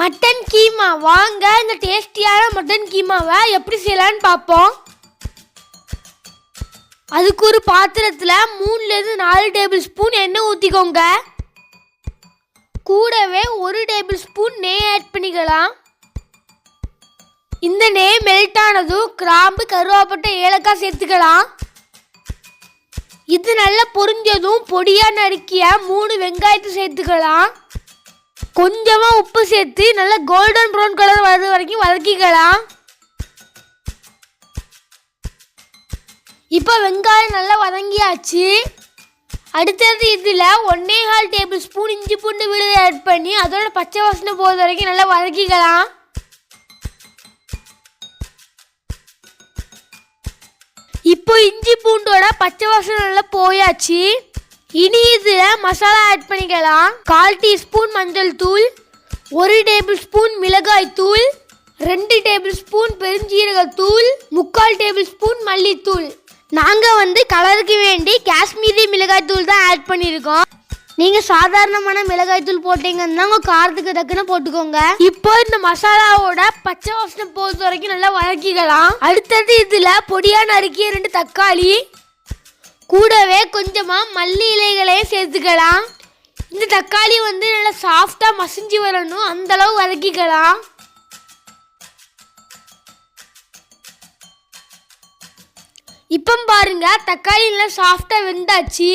Mutton keema. வாங்க இந்த டேஸ்டியான மட்டன் கீமாவை எப்படி செய்யலான்னு பார்ப்போம். அதுக்கு ஒரு பாத்திரத்தில் 3-4 டேபிள் ஸ்பூன் எண்ணெய் ஊற்றிக்கோங்க. கூடவே 1 டேபிள் ஸ்பூன் நெய் ஆட் பண்ணிக்கலாம். இந்த நெய் மெல்ட் ஆனதும் கிராம்பு, கருவேப்பிலை, ஏலக்காய் சேர்த்துக்கலாம். இது நல்லா பொரிஞ்சதும் பொடியாக நறுக்கிய 3 வெங்காயத்தை சேர்த்துக்கலாம். கொஞ்சமாக உப்பு சேர்த்து நல்லா கோல்டன் ப்ரௌன் கலர் வர்றது வரைக்கும் வதக்கிக்கலாம். இப்போ வெங்காயம் நல்லா வதங்கியாச்சு. அடுத்தது இதில் 1.25 டேபிள் ஸ்பூன் இஞ்சி பூண்டு விழுதை ஆட் பண்ணி அதோட பச்சை வாசனை போகிறது வரைக்கும் நல்லா வதக்கிக்கலாம். இப்போ இஞ்சி பூண்டோட பச்சை வாசனை நல்லா போயாச்சு. இனி இதில் மசாலா ஆட் பண்ணிக்கலாம். 1/4 டீஸ்பூன் மஞ்சள் தூள், 1 டேபிள் ஸ்பூன் மிளகாய் தூள், 2 டேபிள் ஸ்பூன் பெருஞ்சீரகத்தூள், 3/4 டேபிள் ஸ்பூன் மல்லித்தூள். நாங்கள் கலருக்கு வேண்டி காஷ்மீரி மிளகாய் தூள் தான் ஆட் பண்ணியிருக்கோம். நீங்கள் சாதாரணமான மிளகாய் தூள் போட்டீங்கன்னா உங்கள் காரத்துக்கு தக்கன போட்டுக்கோங்க. இப்போ இந்த மசாலாவோட பச்சை வாசனை போகிறது வரைக்கும் நல்லா வதக்கிக்கலாம். அடுத்தது இதில் பொடியாக நறுக்கிய 2 தக்காளி, கூடவே கொஞ்சமாக மல்லி இலைகளையும் சேர்த்துக்கலாம். இந்த தக்காளி நல்லா சாஃப்டாக மசிஞ்சு வரணும், அந்தளவு வதக்கிக்கலாம். இப்போ பாருங்க தக்காளி நல்லா சாஃப்டாக வெந்தாச்சு.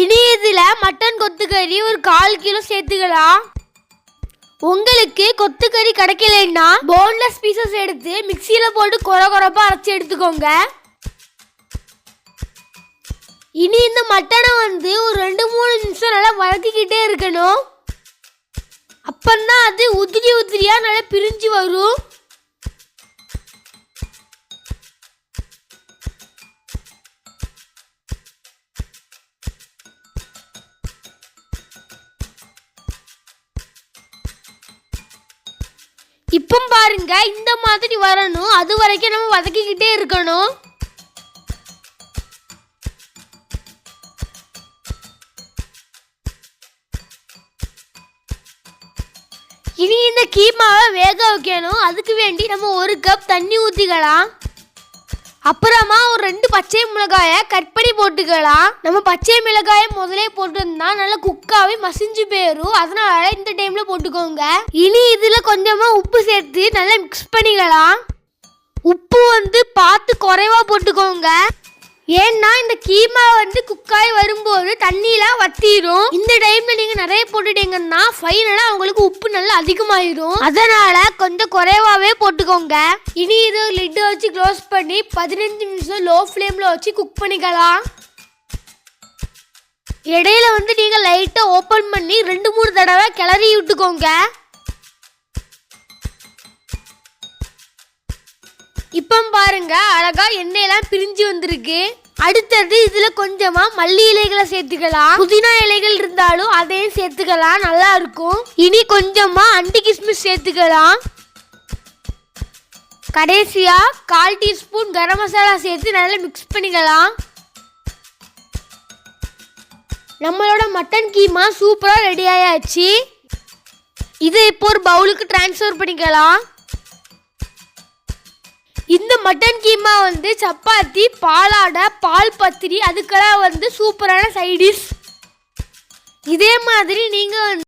இனி இதில் மட்டன் கொத்துக்கறி ஒரு 1/4 கிலோ சேர்த்துக்கலாம். உங்களுக்கு கொத்துக்கறி கிடைக்கலன்னா போன்லெஸ் பீசஸ் எடுத்து மிக்சியில் போட்டு கொரப்பாக அரைச்சி எடுத்துக்கோங்க. இனி இந்த மட்டனை ஒரு 2-3 நிமிஷம் நல்லா வதக்கிக்கிட்டே இருக்கணும். அப்பந்தான் அது உதிரியாக நல்லா பிரிஞ்சு வரும். இப்போ பாருங்க இந்த மாதிரி வரணும், அது வரைக்கும் நம்ம வதக்கிக்கிட்டே இருக்கணும். இனி இந்த கீமாவை வேக வைக்கணும். அதுக்கு வேண்டி நம்ம 1 கப் தண்ணி ஊற்றிக்கலாம். அப்புறமா ஒரு 2 பச்சை மிளகாயை கட் பண்ணி போட்டுக்கலாம். நம்ம பச்சை மிளகாயை முதலே போட்டுருந்தா நல்லா குக்காவே மசிஞ்சு போயிடும், அதனால இந்த டைம்ல போட்டுக்கோங்க. இனி இதுல கொஞ்சமா உப்பு சேர்த்து நல்லா மிக்ஸ் பண்ணிக்கலாம். உப்பு பார்த்து குறைவா போட்டுக்கோங்க. ஏன்னா இந்த கீமா குக்காய் வரும்போது தண்ணியெலாம் வத்திரும். இந்த டைம்ல நீங்க நிறைய போட்டுட்டீங்கன்னா ஃபைனலா உங்களுக்கு உப்பு நல்லா அதிகமாயிரும். அதனால கொஞ்சம் குறைவாவே போட்டுக்கோங்க. இனி இது லிட் வச்சு க்ளோஸ் பண்ணி 15 நிமிஷம் லோ ஃப்ளேம்ல வச்சு குக் பண்ணிக்கலாம். இடையில நீங்க லைட்டா ஓபன் பண்ணி 2-3 தடவை கிளறி விட்டுக்கோங்க. இப்போ பாருங்க அழகா எண்ணெயெல்லாம் பிரிஞ்சு வந்திருக்கு. அடுத்தது இதுல கொஞ்சமா மல்லி இலைகளை சேர்த்துக்கலாம். புதினா இலைகள் இருந்தாலும் அதையும் சேர்த்துக்கலாம், நல்லா இருக்கும். இனி கொஞ்சமா அண்டி கிஸ்மிஸ் சேர்த்துக்கலாம். கடைசியா 1/4 டீஸ்பூன் கரம் மசாலா சேர்த்து நல்லா மிக்ஸ் பண்ணிக்கலாம். நம்மளோட மட்டன் கீமா சூப்பரா ரெடி ஆயாச்சு. இதை இப்போ ஒரு பவுலுக்கு டிரான்ஸ்ஃபர் பண்ணிக்கலாம். இந்த மட்டன் கீமா சப்பாத்தி, பாலாடை, பால் பத்திரி அதுக்கெல்லாம் சூப்பரான சைடிஷ். இதே மாதிரி நீங்க